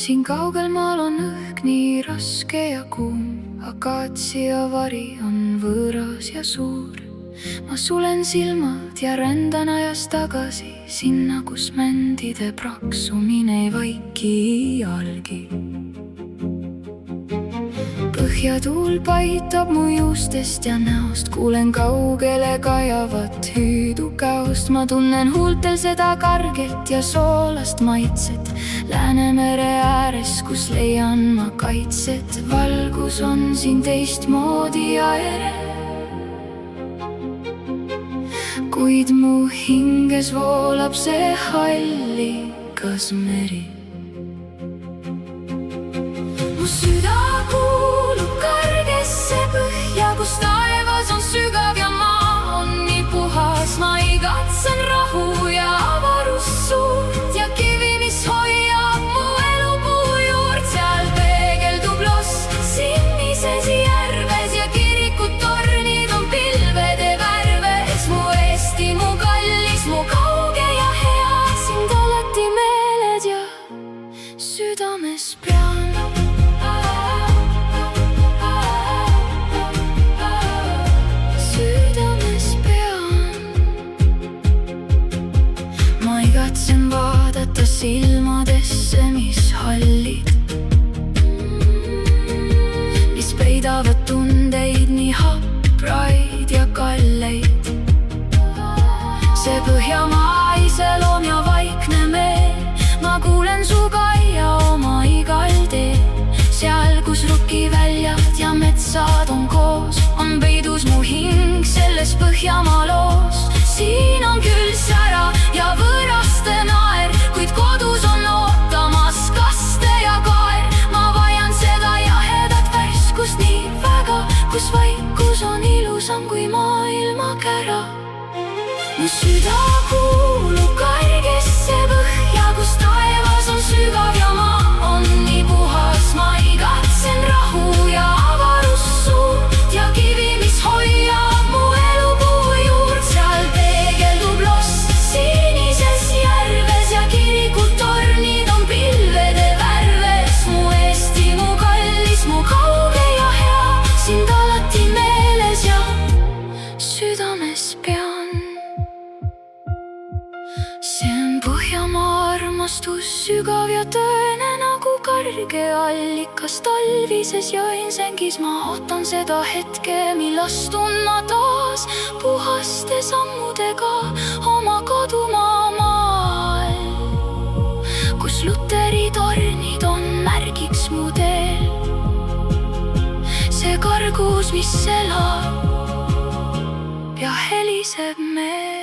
Siin kaugel maal on õhk nii raske ja kuum, akaatsia vari on võõras ja suur. Ma sulen silmad ja rändan ajas tagasi sinna, kus mändide praksumine ei vaiki iialgi. Põhjatuul paitab mu juustest ja näost, kuulen kaugele kajavat hüüdukäost. Ma tunnen huultel seda karget ja soolast maitset Läänemere ääres, kus leian ma kaitset. Valgus on siin teistmoodi ja ere, kuid mu hinges voolab see hallikas meri. Mu süda kuulub kõrgesse põhja, kus taevas on sügav ja maa on nii puhas. Ma igatsen rahu ja avarust suurt ja kivi, mis hoiab mu elupuu juurt. Seal peegeldub loss sinises järves ja kirikud tornid on pilvede värves. Mu Eesti, mu kallis, mu kauge ja hea, sind alati meeles ja südames pean. Igatsen vaadata silmadesse, mis hallid, mis peidavad tundeid nii hapraid ja kalleid. See Põhjamaa iseloom ja vaikne meel, ma kuulen su kaia oma igal teel. Seal, kus rukiväljad ja metsad on koos, on peidus mu hing selles Põhjamaa loos. Siin on küll sära ja võõraste naer, kuid kodus on ootamas kaste ja kaer. Ma vajan seda jahedat värskust nii väga, kus vaikus on ilusam kui maailma kära. Mu süda kuulub kõrgesse põhja, kus taevas on sügav ja maa on nii puhas. Ma igatsen rahu ja avarust suurt ja kivi, mis hoiab mu elupuu juurt. Seal peegeldub loss sinises järves ja kirikud tornid on pilvede värves. Mu Eesti, mu kallis, mu kauge ja hea, sind alati meeles ja südames pean. See on Põhjamaa armastus, sügav ja tõene nagu kõrge allikas talvises jõinsängis. Ma ootan seda hetke, mil astun ma taas puhaste sammudega oma kodumaa maal, kus Luteri tornid on märgiks mu teel. See kargus, mis elab ja heliseb meel.